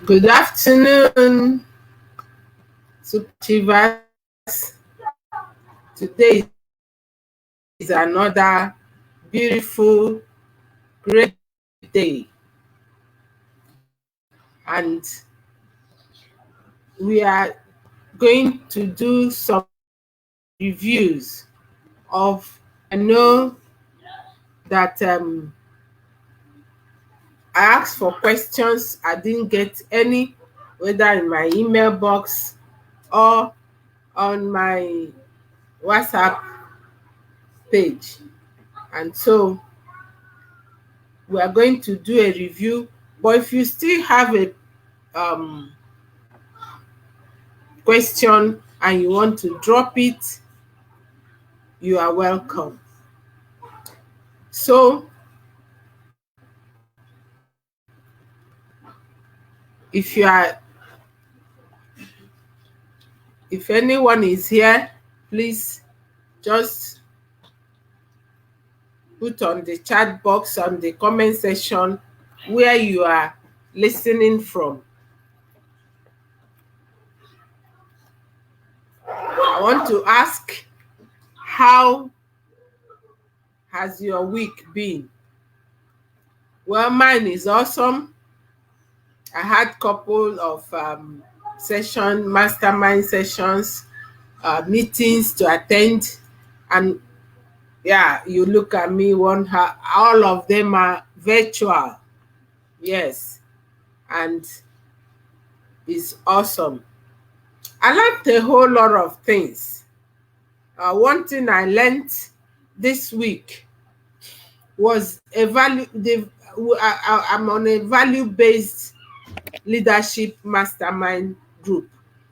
Good afternoon, Super Achievers. Today is another beautiful, great day, and we are going to do some reviews of. I know that I asked for questions, I didn't get any, whether in my email box or on my WhatsApp page, and so we are going to do a review. But if you still have a um, question and you want to drop it, you are welcome. So if you are, if anyone is here, please just put on the chat box on the comment section where you are listening from. I want to ask, how has your week been? Well, mine is awesome. I had couple of mastermind sessions, meetings to attend, and yeah, you look at me, all of them are virtual. Yes, and it's awesome. I learned a whole lot of things. One thing I learned this week was I'm on a value-based leadership mastermind group.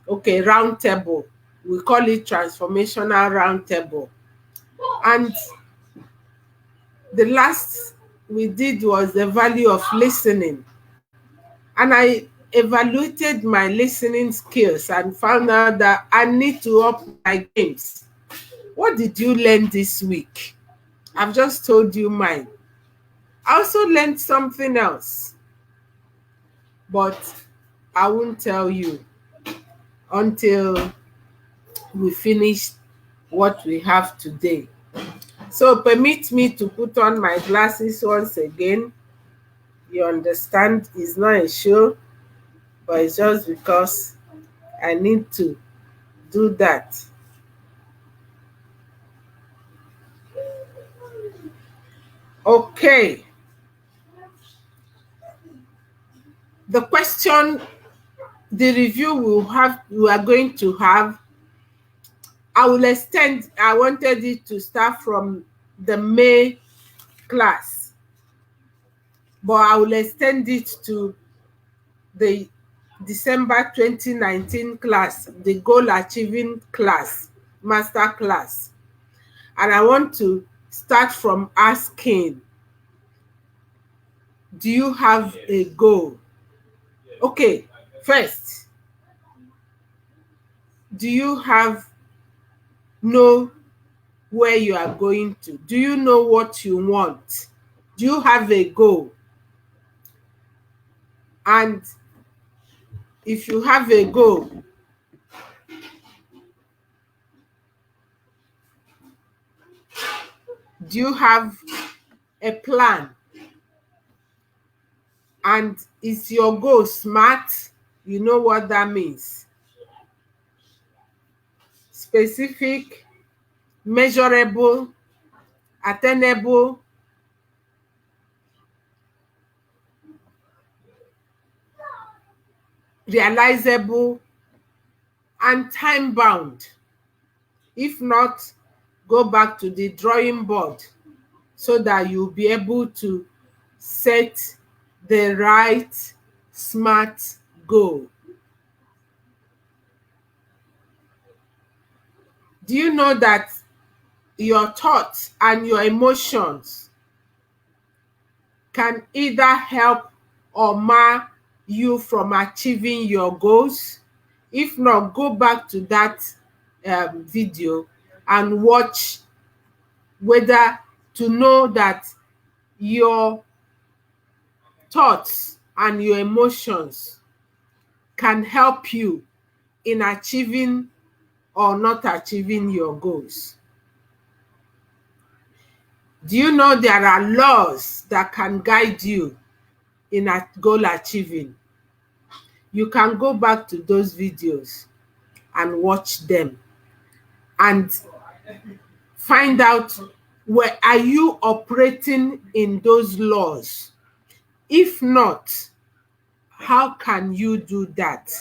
Okay, round table. We call it transformational round table. And the last we did was the value of listening. And I evaluated my listening skills and found out that I need to up my games. What did you learn this week? I've just told you mine. I also learned something else, but I won't tell you until we finish what we have today. So permit me to put on my glasses once again. You understand, it's not a show, but it's just because I need to do that. Okay. The question, the review we are going to have, I wanted it to start from the May class, but I will extend it to the December 2019 class, the goal achieving class, master class. And I want to start from asking, do you have a goal? Okay, first, do you know where you are going to? Do you know what you want? Do you have a goal? And if you have a goal, do you have a plan? And is your goal SMART? You know what that means. Specific, measurable, attainable, realizable, and time bound. If not, go back to the drawing board so that you'll be able to set the right SMART goal. Do you know that your thoughts and your emotions can either help or mar you from achieving your goals? If not, go back to that video and watch, whether to know that your thoughts and your emotions can help you in achieving or not achieving your goals. Do you know there are laws that can guide you in goal achieving? You can go back to those videos and watch them and find out, where are you operating in those laws? If not, how can you do that?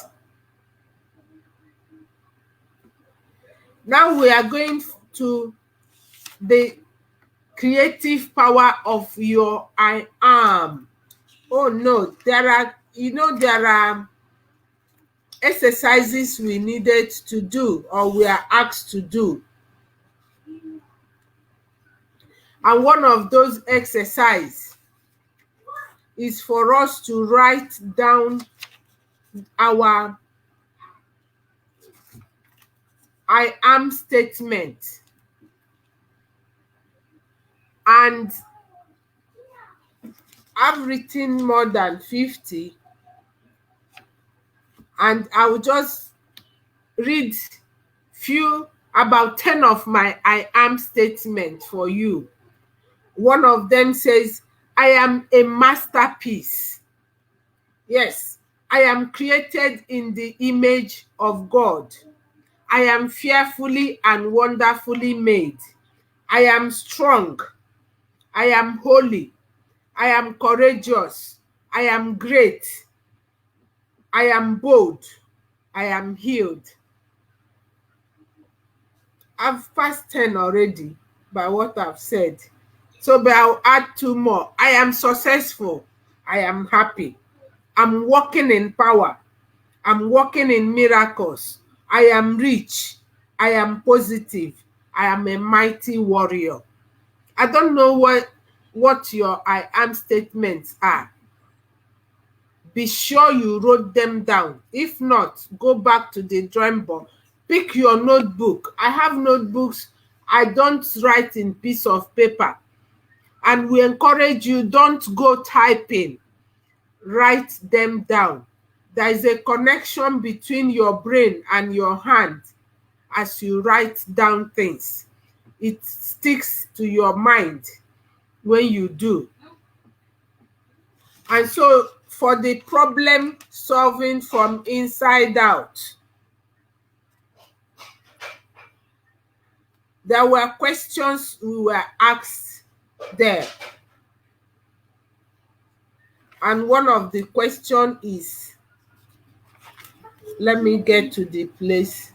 Now we are going to the creative power of your I am. Oh no, there are exercises we needed to do, or we are asked to do. And one of those exercises is for us to write down our I am statement. And I've written more than 50, and I will just read about 10 of my I am statement for you. One of them says, I am a masterpiece. Yes, I am created in the image of God. I am fearfully and wonderfully made. I am strong. I am holy. I am courageous. I am great. I am bold. I am healed. I've passed 10 already by what I've said. So but I'll add 2 more. I am successful. I am happy. I'm walking in power. I'm walking in miracles. I am rich. I am positive. I am a mighty warrior. I don't know what your I am statements are. Be sure you wrote them down. If not, go back to the drawing board. Pick your notebook. I have notebooks. I don't write in piece of paper. And we encourage you, don't go typing. Write them down. There is a connection between your brain and your hand as you write down things. It sticks to your mind when you do. And so for the problem solving from inside out, there were questions we were asked there. And one of the questions is, let me get to the place.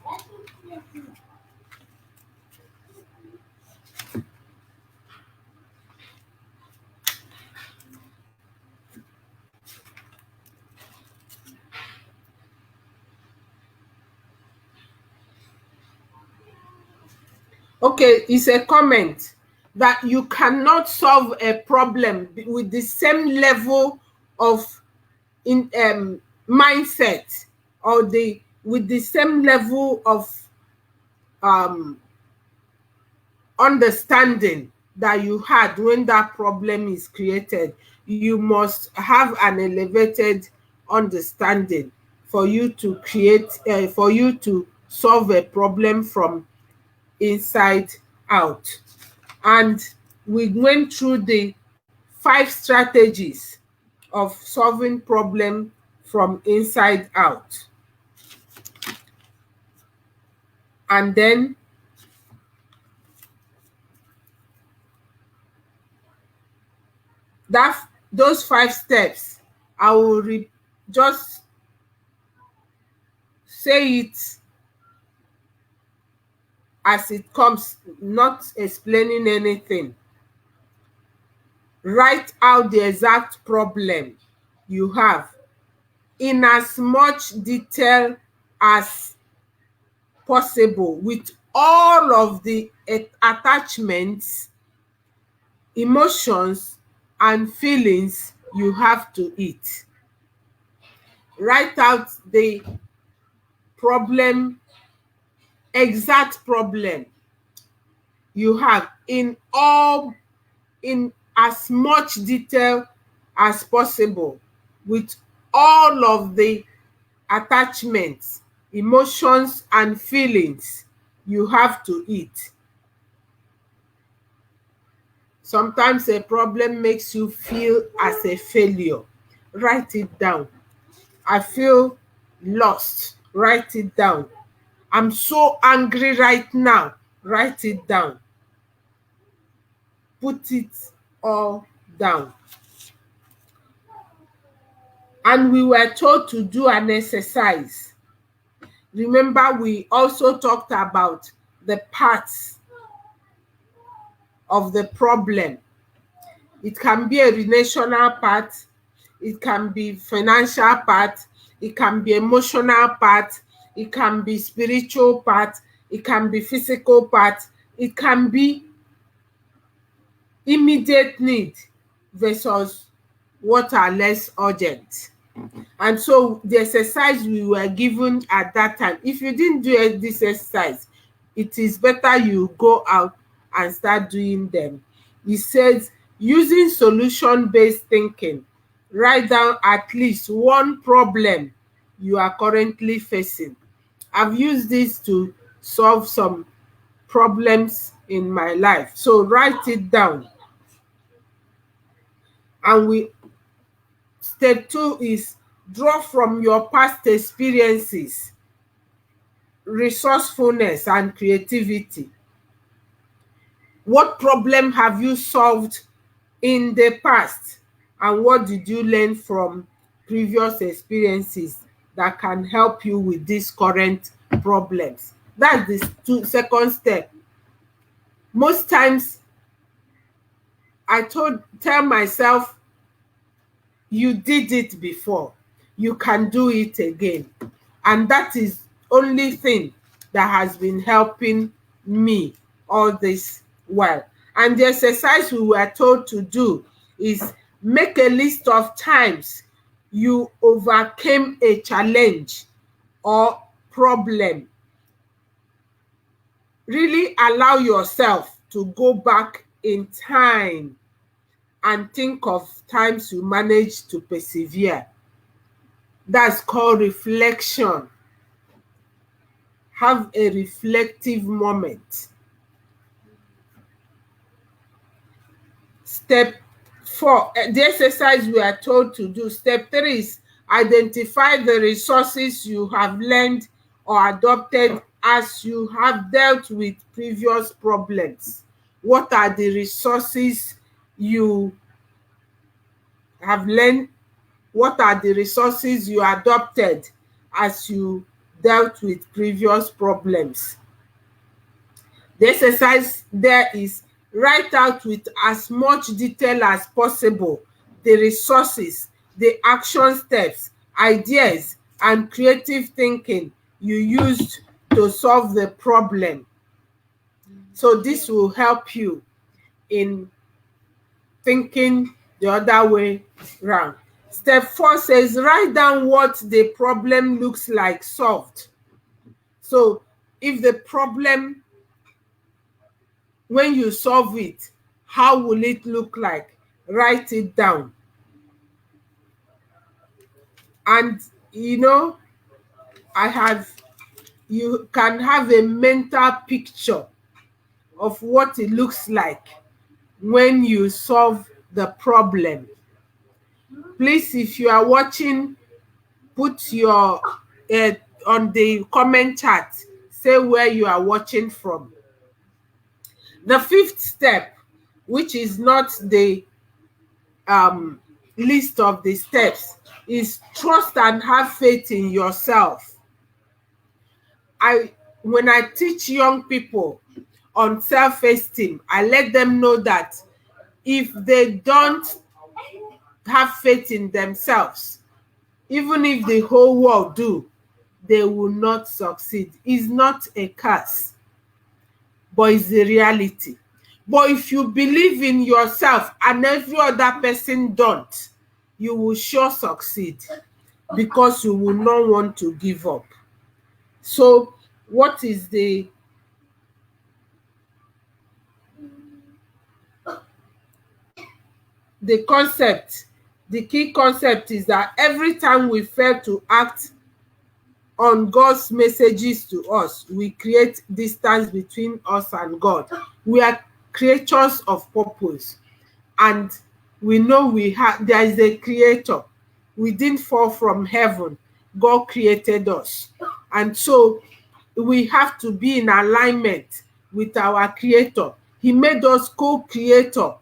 Okay, it's a comment that you cannot solve a problem with the same level of mindset, or with the same level of understanding that you had when that problem is created. You must have an elevated understanding for you to solve a problem from inside out. And we went through the 5 strategies of solving problem from inside out. And then those 5 steps, I will just say it as it comes, not explaining anything. Write out the exact problem you have in as much detail as possible, with all of the attachments, emotions, and feelings you have to it. Write out the exact problem you have in as much detail as possible, with all of the attachments, emotions, and feelings you have to it. Sometimes a problem makes you feel as a failure. Write it down. I feel lost. Write it down. I'm so angry right now. Write it down. Put it all down. And we were told to do an exercise. Remember, we also talked about the parts of the problem. It can be a relational part, it can be financial part, it can be emotional part, it can be spiritual part, it can be physical part, it can be immediate need versus what are less urgent. And so the exercise we were given at that time, if you didn't do this exercise, it is better you go out and start doing them. It says, using solution-based thinking, write down at least one problem you are currently facing. I've used this to solve some problems in my life. So write it down. And step 2 is draw from your past experiences, resourcefulness, and creativity. What problem have you solved in the past, and what did you learn from previous experiences that can help you with these current problems? That's the second step. Most times I tell myself, you did it before, you can do it again. And that is only thing that has been helping me all this while. And the exercise we were told to do is make a list of times you overcame a challenge or problem. Really allow yourself to go back in time and think of times you managed to persevere. That's called reflection. Have a reflective moment. Step 4, the exercise we are told to do. Step 3 is identify the resources you have learned or adopted as you have dealt with previous problems. What are the resources you have learned? What are the resources you adopted as you dealt with previous problems? The exercise there is write out with as much detail as possible the resources, the action steps, ideas, and creative thinking you used to solve the problem. So this will help you in thinking the other way round. Step 4 says, write down what the problem looks like solved. So if the problem, when you solve it, how will it look like? Write it down. And you can have a mental picture of what it looks like when you solve the problem. Please, if you are watching, put your on the comment chat, say where you are watching from. The 5th step, which is not the list of the steps, is trust and have faith in yourself. When I teach young people on self-esteem, I let them know that if they don't have faith in themselves, even if the whole world do, they will not succeed. It's not a curse, but it's the reality. But if you believe in yourself and every other person don't, you will sure succeed, because you will not want to give up. So what is the concept? The key concept is that every time we fail to act on God's messages to us, we create distance between us and God. We are creatures of purpose, and we know there is a creator. We didn't fall from heaven. God created us. And so we have to be in alignment with our creator. He made us co-creator.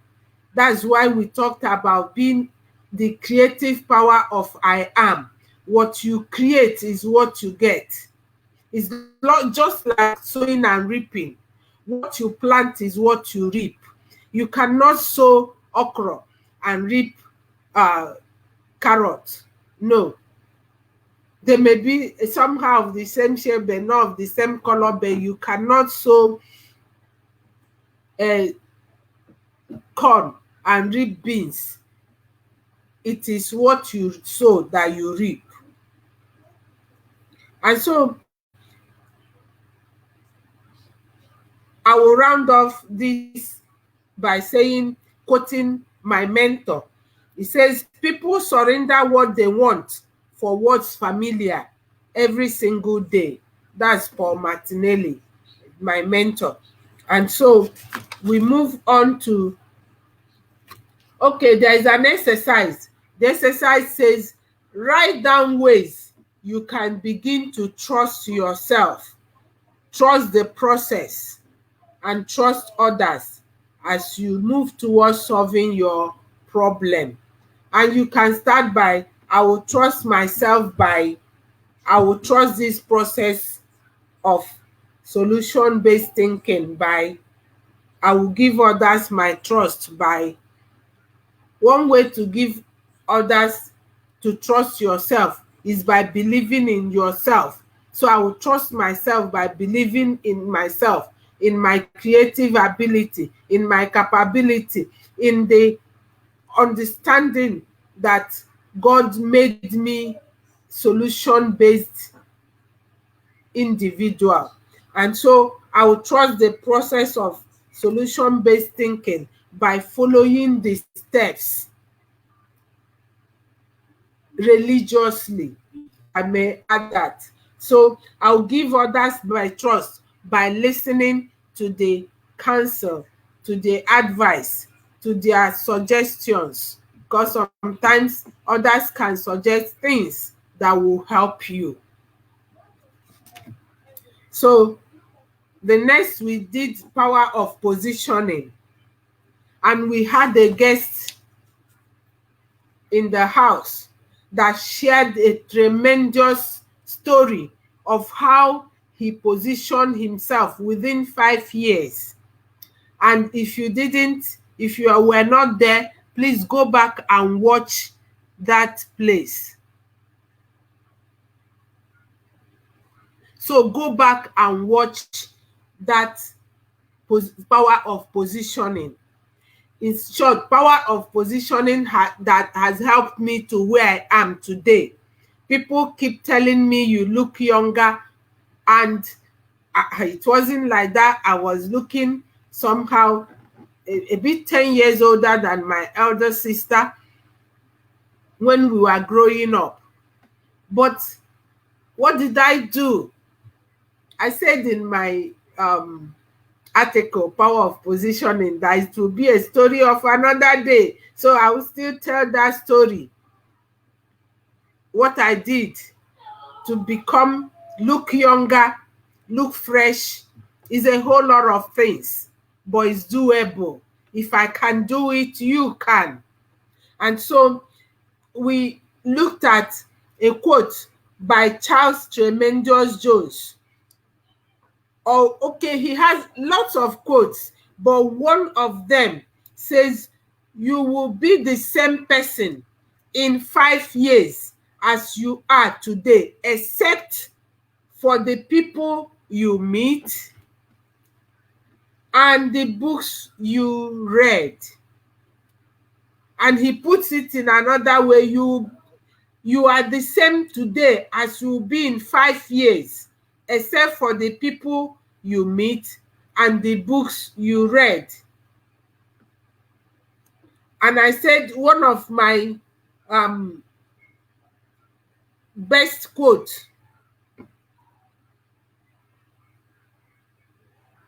That's why we talked about being the creative power of I am. What you create is what you get. It's not just like sowing and reaping. What you plant is what you reap. You cannot sow okra and reap carrot. No. They may be somehow of the same shape, but not of the same color, but you cannot sow corn and reap beans. It is what you sow that you reap. And so I will round off this by quoting my mentor. He says, people surrender what they want for what's familiar every single day. That's Paul Martinelli, my mentor. And so we move on to, okay, there is an exercise. The exercise says, write down ways you can begin to trust yourself, trust the process, and trust others as you move towards solving your problem. And you can start by, I will trust myself by, I will trust this process of solution-based thinking by, I will give others my trust by. One way to give others to trust yourself is by believing in yourself. So I will trust myself by believing in myself, in my creative ability, in my capability, in the understanding that God made me solution-based individual. And so I will trust the process of solution-based thinking by following the steps religiously. I may add that. So I'll give others my trust by listening to the counsel, to the advice, to their suggestions, because sometimes others can suggest things that will help you. So the next we did power of positioning, and we had a guest in the house that shared a tremendous story of how he positioned himself within 5 years. And if you were not there, please go back and watch that place. So go back and watch that power of positioning. In short, power of positioning that has helped me to where I am today. People keep telling me you look younger, and it wasn't like that. I was looking somehow a bit 10 years older than my elder sister when we were growing up. But what did I do? I said in my article, Power of Positioning, that it will be a story of another day. So I will still tell that story. What I did to look younger, look fresh, is a whole lot of things, but it's doable. If I can do it, you can. And so we looked at a quote by Charles Tremendous Jones. Oh, okay, he has lots of quotes, but one of them says, you will be the same person in 5 years as you are today, except for the people you meet and the books you read. And he puts it in another way, you are the same today as you will be in 5 years, except for the people you meet and the books you read. And I said one of my best quotes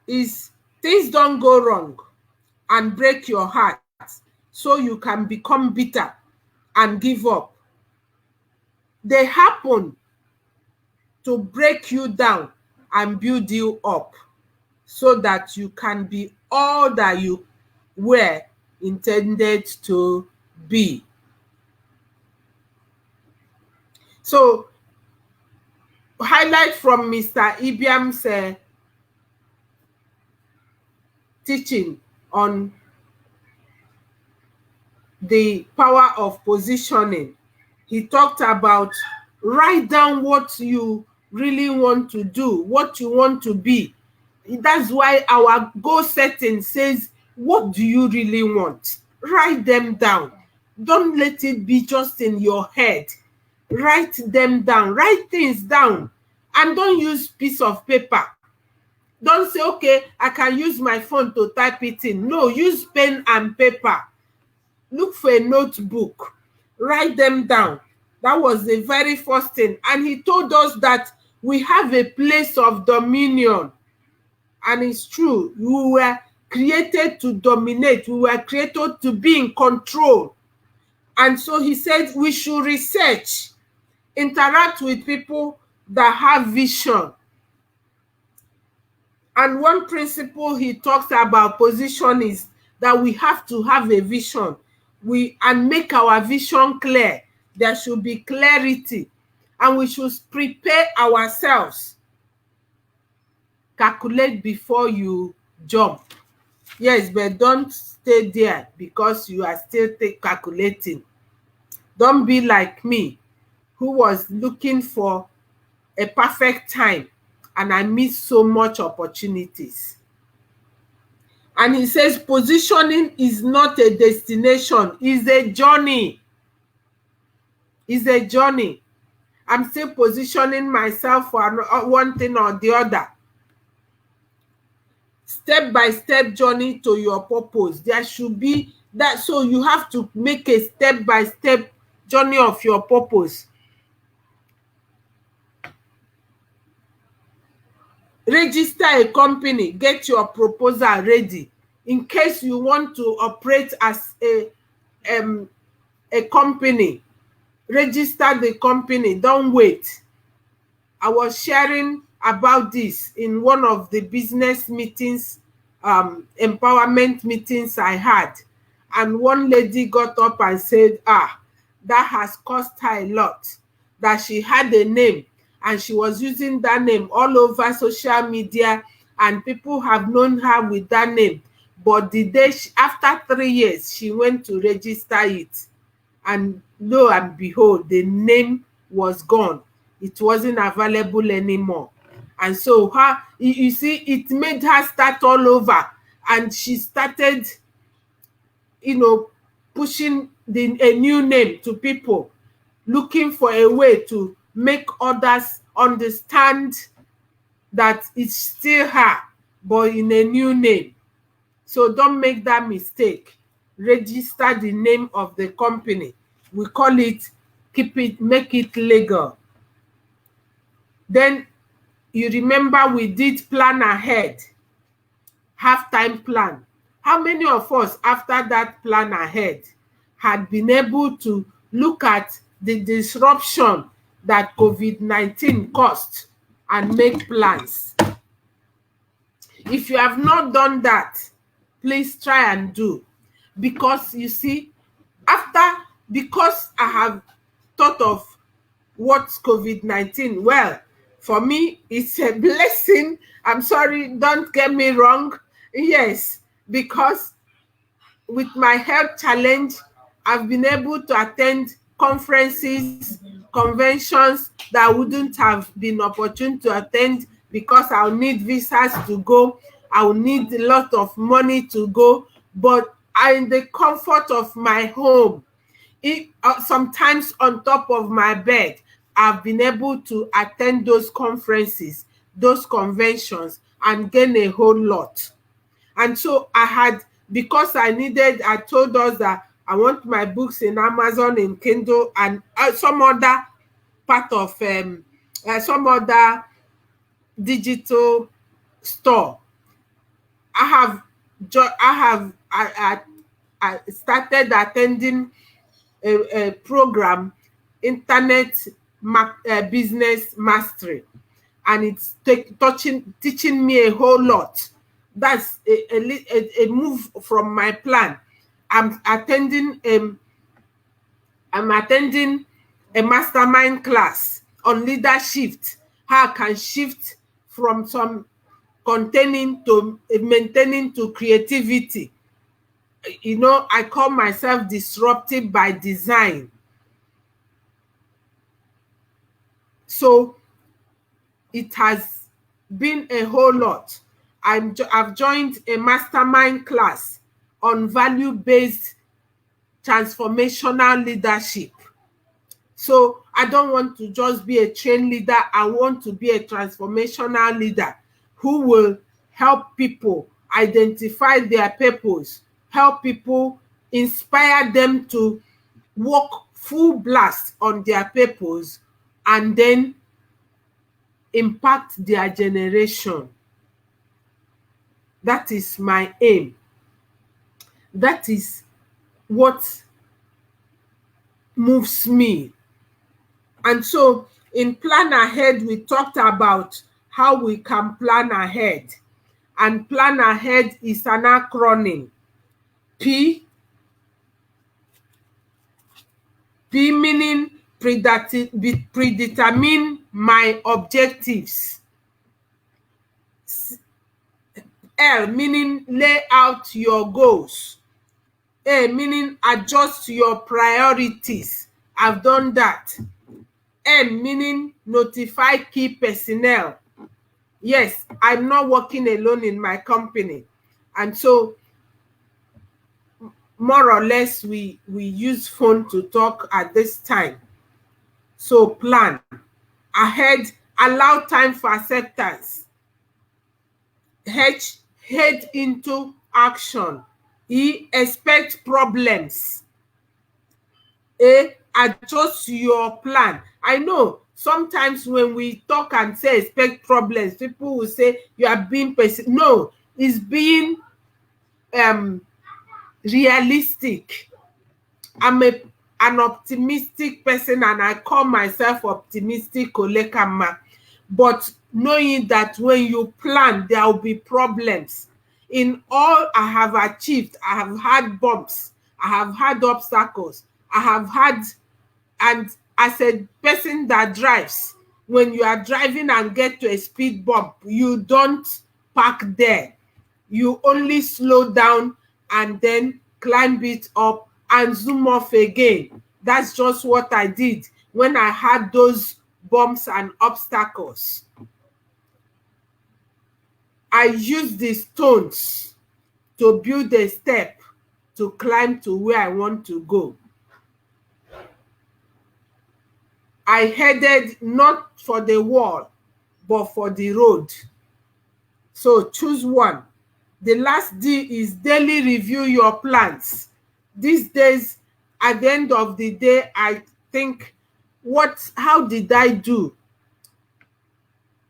is things don't go wrong and break your heart so you can become bitter and give up. They happen to break you down and build you up so that you can be all that you were intended to be. So, highlight from Mr. Ibiam's teaching on the power of positioning. He talked about write down what you really want to do, what you want to be. That's why our goal setting says, what do you really want? Write them down. Don't let it be just in your head. Write them down. Write things down. And don't use piece of paper. Don't say, okay, I can use my phone to type it in. No, use pen and paper. Look for a notebook. Write them down. That was the very first thing. And he told us that we have a place of dominion. And it's true. We were created to dominate. We were created to be in control. And so he said we should research, interact with people that have vision. And one principle he talks about position is that we have to have a vision. And make our vision clear. There should be clarity. And we should prepare ourselves. Calculate before you jump. Yes, but don't stay there because you are still calculating. Don't be like me, who was looking for a perfect time, and I missed so much opportunities. And he says positioning is not a destination, it's a journey. It's a journey. I'm still positioning myself for one thing or the other. Step-by-step journey to your purpose. There should be that. So you have to make a step-by-step journey of your purpose. Register a company. Get your proposal ready. In case you want to operate as a company, register the company. Don't wait. I was sharing about this in one of the business meetings, empowerment meetings I had. And one lady got up and said, that has cost her a lot. That she had a name and she was using that name all over social media and people have known her with that name. But the day after 3 years, she went to register it. And lo and behold, the name was gone. It wasn't available anymore. And so you see, it made her start all over. And she started, pushing a new name to people, looking for a way to make others understand that it's still her, but in a new name. So don't make that mistake. Register the name of the company. We call it, make it legal. Then you remember we did plan ahead, half-time plan. How many of us after that plan ahead had been able to look at the disruption that COVID-19 caused and make plans? If you have not done that, please try and do. Because you see, because I have thought of what's COVID-19, well, for me, it's a blessing. I'm sorry, don't get me wrong. Yes, because with my health challenge, I've been able to attend conferences, conventions that I wouldn't have been opportune to attend because I'll need visas to go. I'll need a lot of money to go. But in the comfort of my home, sometimes on top of my bed, I've been able to attend those conferences, those conventions, and gain a whole lot. And so because I told us that I want my books in Amazon, in Kindle, and some other part of some other digital store. I started attending a program, Internet Business Mastery, and it's teaching me a whole lot. That's a move from my plan. I'm attending a mastermind class on leadership, how I can shift from some containing to maintaining to creativity. You know, I call myself disruptive by design. So it has been a whole lot. I've joined a mastermind class on value-based transformational leadership. So I don't want to just be a trained leader. I want to be a transformational leader who will help people identify their purpose, help people, inspire them to work full blast on their purpose, and then impact their generation. That is my aim. That is what moves me. And so in Plan Ahead, we talked about how we can plan ahead. And plan ahead is an acronym. P meaning predetermine my objectives. L meaning lay out your goals. A meaning adjust your priorities. I've done that. N meaning notify key personnel. Yes, I'm not working alone in my company. And so more or less we use phone to talk at this time. So plan ahead, allow time for acceptance. H, head into action. E, expect problems. A, adjust your plan. I know sometimes when we talk and say expect problems, people will say you are being pessimistic. No, it's being realistic. I'm an optimistic person, and I call myself optimistic Olekama. But knowing that when you plan, there will be problems. In all I have achieved, I have had bumps, I have had obstacles, I have had, and as a person that drives, when you are driving and get to a speed bump, you don't park there. You only slow down and then climb it up and zoom off again. That's just what I did when I had those bumps and obstacles. I used the stones to build a step to climb to where I want to go. I headed not for the wall, but for the road. So choose one. The last D is daily review your plans. These days, at the end of the day, I think, how did I do?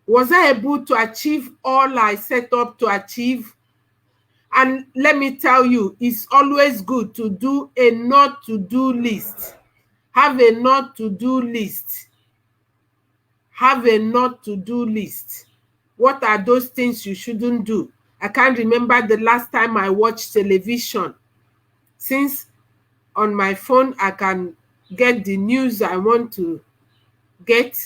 Was I able to achieve all I set up to achieve? And let me tell you, it's always good to do a not to do list. Have a not to do list. Have a not to do list. What are those things you shouldn't do? I can't remember the last time I watched television. Since on my phone I can get the news I want to get,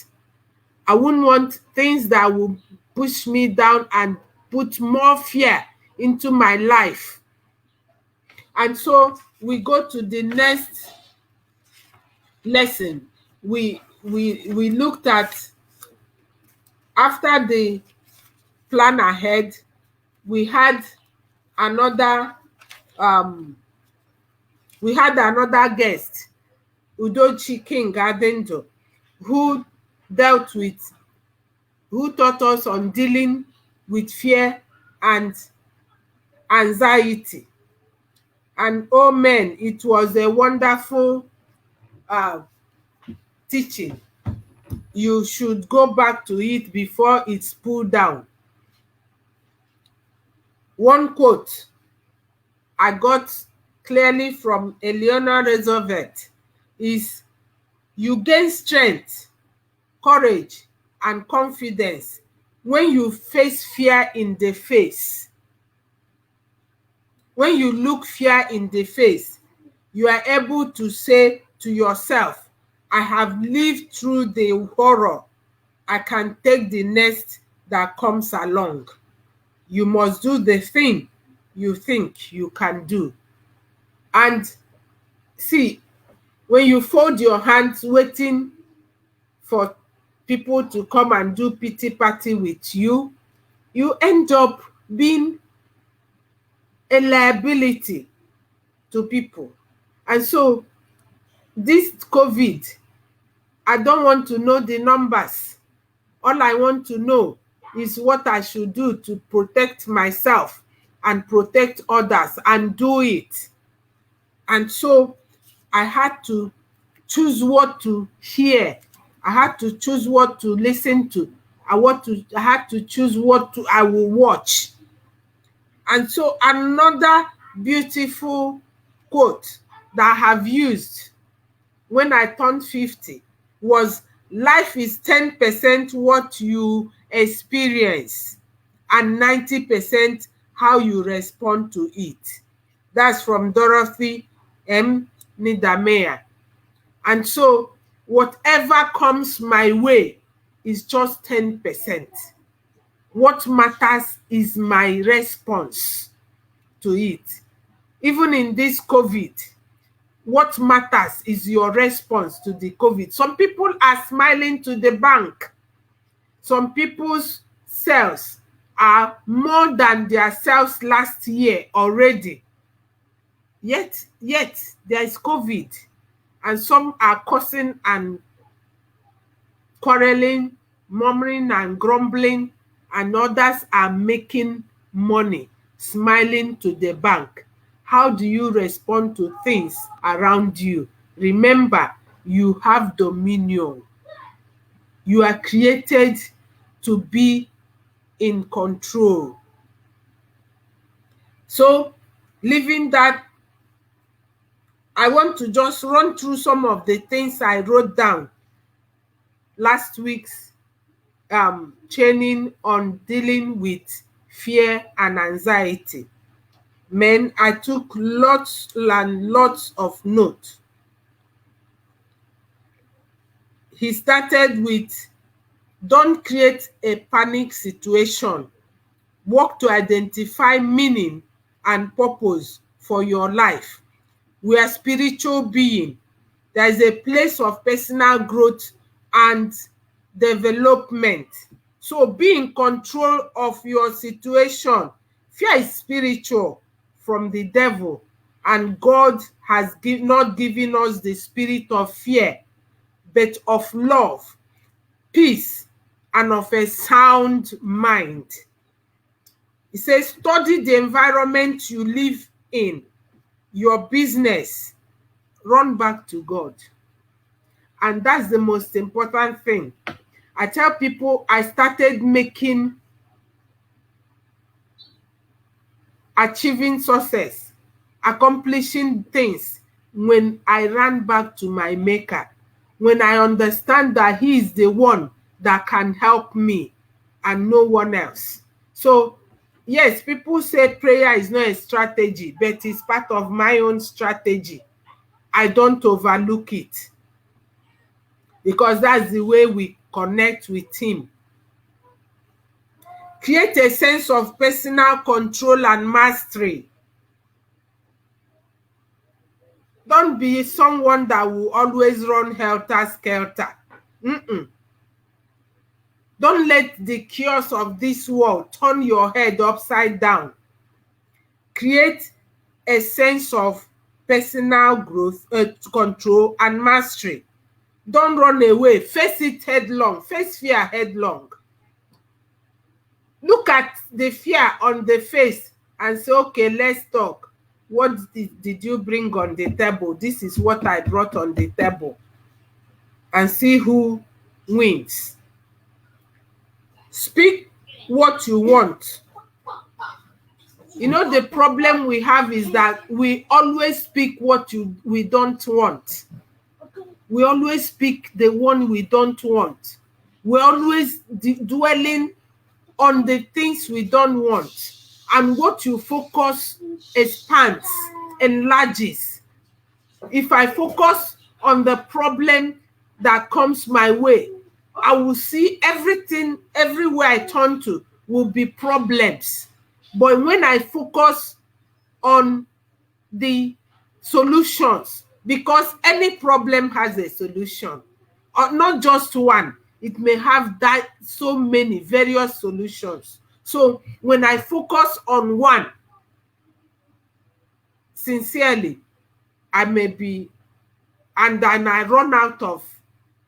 I wouldn't want things that will push me down and put more fear into my life. And so we go to the next lesson. We looked at, after the plan ahead, we had another guest, Udochi King Adendo, who taught us on dealing with fear and anxiety. And oh man, it was a wonderful teaching. You should go back to it before it's pulled down. One quote I got clearly from Eleanor Roosevelt is, "You gain strength, courage, and confidence when you face fear in the face." When you look fear in the face, you are able to say to yourself, "I have lived through the horror. I can take the next that comes along." You must do the thing you think you can do. And see, when you fold your hands waiting for people to come and do pity party with you, you end up being a liability to people. And so this COVID, I don't want to know the numbers. All I want to know is what I should do to protect myself and protect others, and do it. And so I had to choose what to hear. I had to choose what to listen to. I had to choose what I will watch. And so another beautiful quote that I have used when I turned 50 was, "Life is 10% what you experience and 90% how you respond to it." That's from Dorothy M. Niedermeyer. And so whatever comes my way is just 10%. What matters is my response to it. Even in this COVID, what matters is your response to the COVID. Some people are smiling to the bank. Some people's sales are more than their sales last year already. Yet there is COVID, and some are cursing and quarreling, murmuring and grumbling, and others are making money, smiling to the bank. How do you respond to things around you? Remember, you have dominion. You are created to be in control. So, leaving that, I want to just run through some of the things I wrote down last week's training on dealing with fear and anxiety. Men, I took lots and lots of notes. He started with, "Don't create a panic situation. Work to identify meaning and purpose for your life. We are spiritual beings. There is a place of personal growth and development. So be in control of your situation." Fear is spiritual from the devil, and God has not given us the spirit of fear, but of love, peace, and of a sound mind. He says, "Study the environment you live in, your business. Run back to God." And that's the most important thing. I tell people I started achieving success, accomplishing things when I ran back to my maker, when I understand that he is the one that can help me and no one else. So yes, people say prayer is not a strategy, but it's part of my own strategy. I don't overlook it, because that's the way we connect with him. Create a sense of personal control and mastery. Don't be someone that will always run helter-skelter. Don't let the chaos of this world turn your head upside down. Create a sense of personal growth, control, and mastery. Don't run away. Face it headlong. Face fear headlong. Look at the fear on the face and say, "Okay, let's talk. What did you bring on the table? This is what I brought on the table." And see who wins. Speak what you want. You know, the problem we have is that we always speak what we don't want. We always speak the one we don't want. We're always dwelling on the things we don't want. And what you focus expands, enlarges. If I focus on the problem that comes my way, I will see everything, everywhere I turn to will be problems. But when I focus on the solutions, because any problem has a solution, or not just one, it may have that so many various solutions. So when I focus on one sincerely, I may be, and then I run out of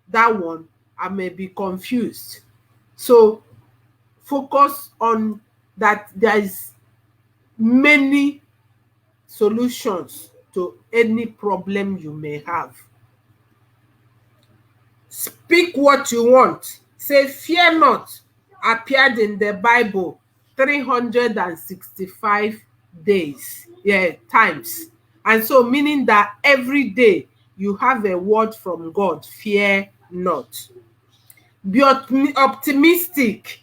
that one, I may be confused. So focus on that there is many solutions to any problem you may have. Speak what you want. Say, fear not, appeared in the Bible 365 days, times. And so meaning that every day you have a word from God, fear not. Be optimistic.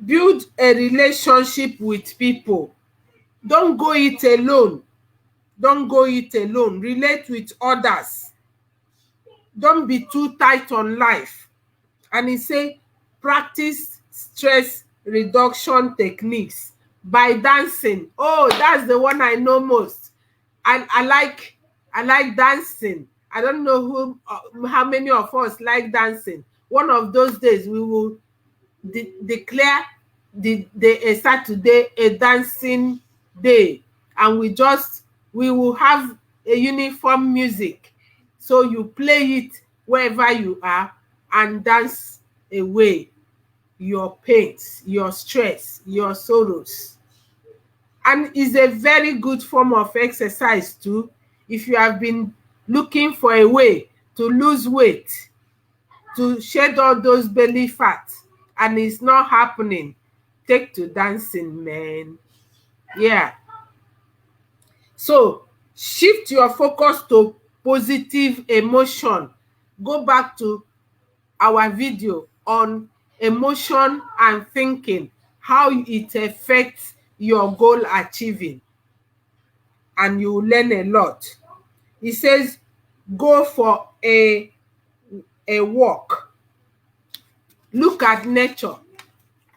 Build a relationship with people. Don't go it alone. Don't go it alone. Relate with others. Don't be too tight on life. And he say, practice stress reduction techniques by dancing. Oh, that's the one I know most. And I like dancing. I don't know how many of us like dancing. One of those days we will declare the Saturday a dancing day, and we will have a uniform music, so you play it wherever you are and dance away your pains, your stress, your sorrows. And it's a very good form of exercise too. If you have been looking for a way to lose weight, to shed all those belly fat, and it's not happening, take to dancing, man. Yeah. So shift your focus to positive emotion. Go back to our video on emotion and thinking, how it affects your goal achieving, and you will learn a lot. It says, go for a walk. Look at nature.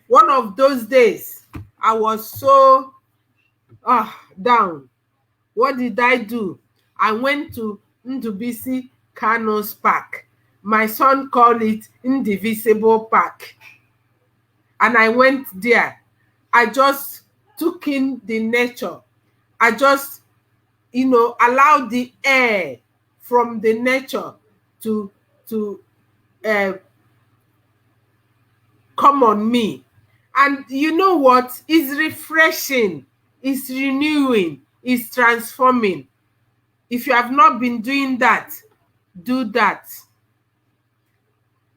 One of those days I was so down. What did I do? I went to Ndubisi Kano's park. My son called it Indivisible Park. And I went there. I just took in the nature. I just, allowed the air from the nature to come on me. And you know what? It's refreshing, it's renewing, it's transforming. If you have not been doing that, do that.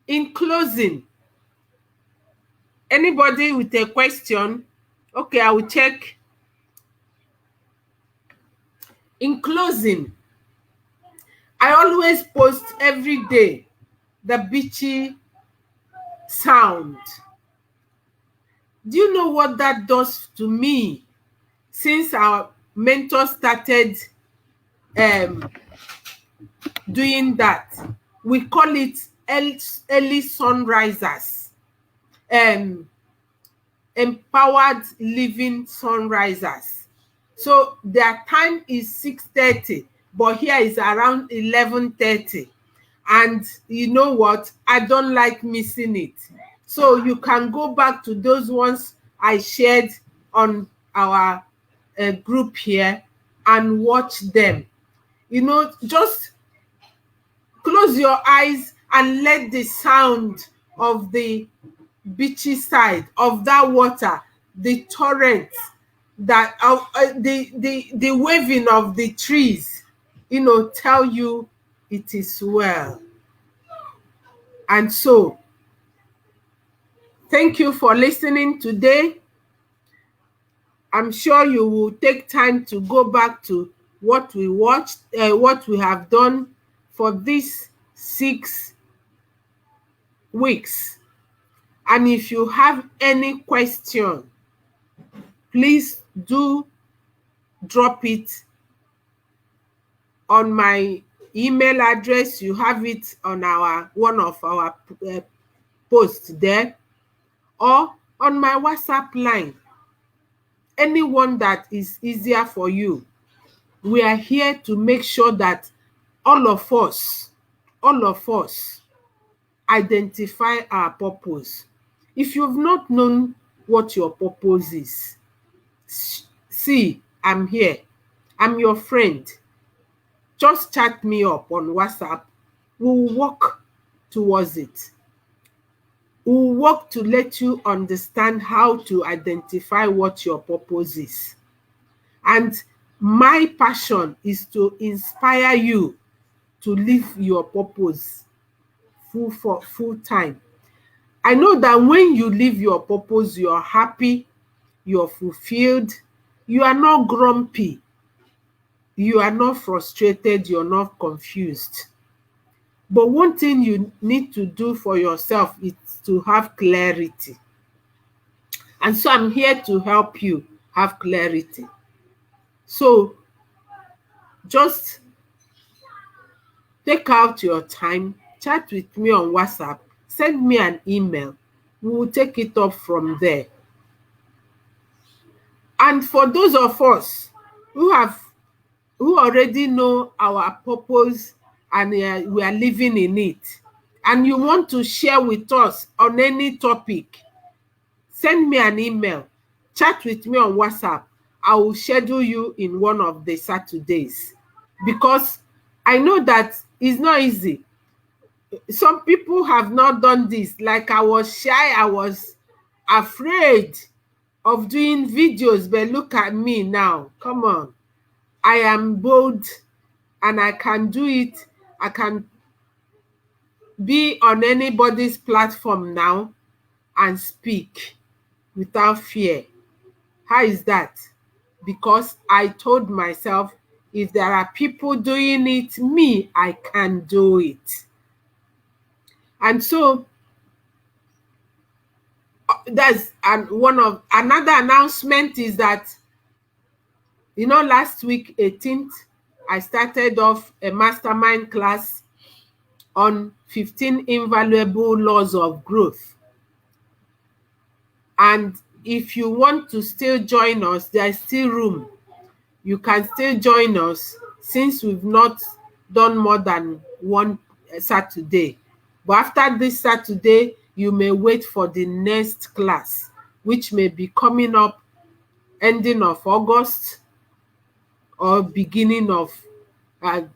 In closing, anybody with a question? Okay, I will check. In closing, I always post every day the beachy sound. Do you know what that does to me? Since our mentor started doing that, we call it early sunrisers, empowered living sunrisers. So their time is 6:30, but here is around 11:30. And you know what? I don't like missing it. So you can go back to those ones I shared on our group here and watch them. Just close your eyes and let the sound of the beachy side of that water, the torrent, that the waving of the trees, tell you it is well. And so thank you for listening today. I'm sure you will take time to go back to what we watched, what we have done for these 6 weeks. And if you have any question, please do drop it on my email address. You have it on one of our posts there, or on my WhatsApp line. Anyone that is easier for you. We are here to make sure that all of us identify our purpose. If you've not known what your purpose is, see, I'm here. I'm your friend. Just chat me up on WhatsApp. We'll work towards it. We'll work to let you understand how to identify what your purpose is. And my passion is to inspire you to live your purpose full time. I know that when you live your purpose, you're happy, you're fulfilled, you are not grumpy, you are not frustrated, you're not confused. But one thing you need to do for yourself is to have clarity. And so I'm here to help you have clarity. So just take out your time, chat with me on WhatsApp, send me an email. We will take it up from there. And for those of us who already know our purpose and we are living in it, and you want to share with us on any topic, send me an email, chat with me on WhatsApp. I will schedule you in one of the Saturdays, because I know that it's not easy. Some people have not done this. Like, I was shy, I was afraid of doing videos, but look at me now. Come on. I am bold and I can do it. I can be on anybody's platform now and speak without fear. How is that? Because I told myself, if there are people doing it, me, I can do it. And so that's another announcement is that, last week, 18th, I started off a mastermind class on 15 invaluable laws of growth. And if you want to still join us, there's still room. You can still join us, since we've not done more than one Saturday. But after this Saturday, you may wait for the next class, which may be coming up ending of August or beginning of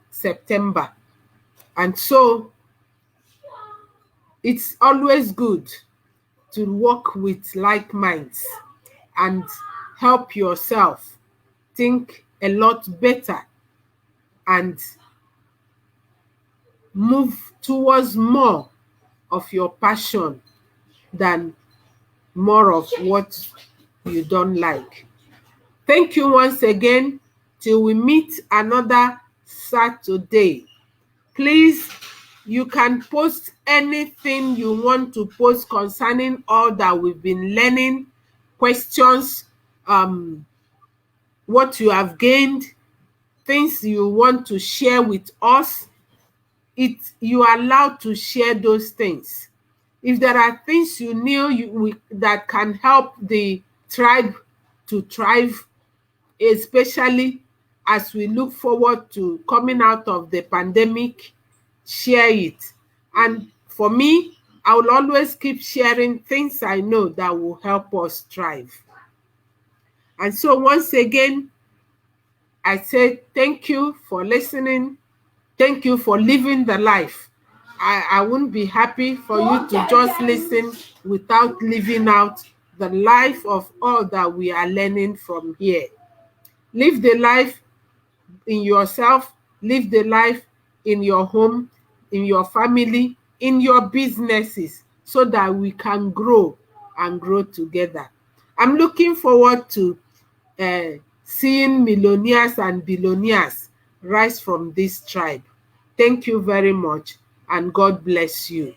September. And so it's always good to work with like minds and help yourself think a lot better and move towards more of your passion than more of what you don't like. Thank you once again. Till we meet another Saturday. Please, you can post anything you want to post concerning all that we've been learning, questions, what you have gained, things you want to share with us. You are allowed to share those things. If there are things you knew that can help the tribe to thrive, especially as we look forward to coming out of the pandemic, share it. And for me, I will always keep sharing things I know that will help us thrive. And so once again, I say thank you for listening. Thank you for living the life. I wouldn't be happy for you to just listen without living out the life of all that we are learning from here. Live the life in yourself, live the life in your home, in your family, in your businesses, so that we can grow and grow together. I'm looking forward to seeing millionaires and billionaires rise from this tribe. Thank you very much, and God bless you.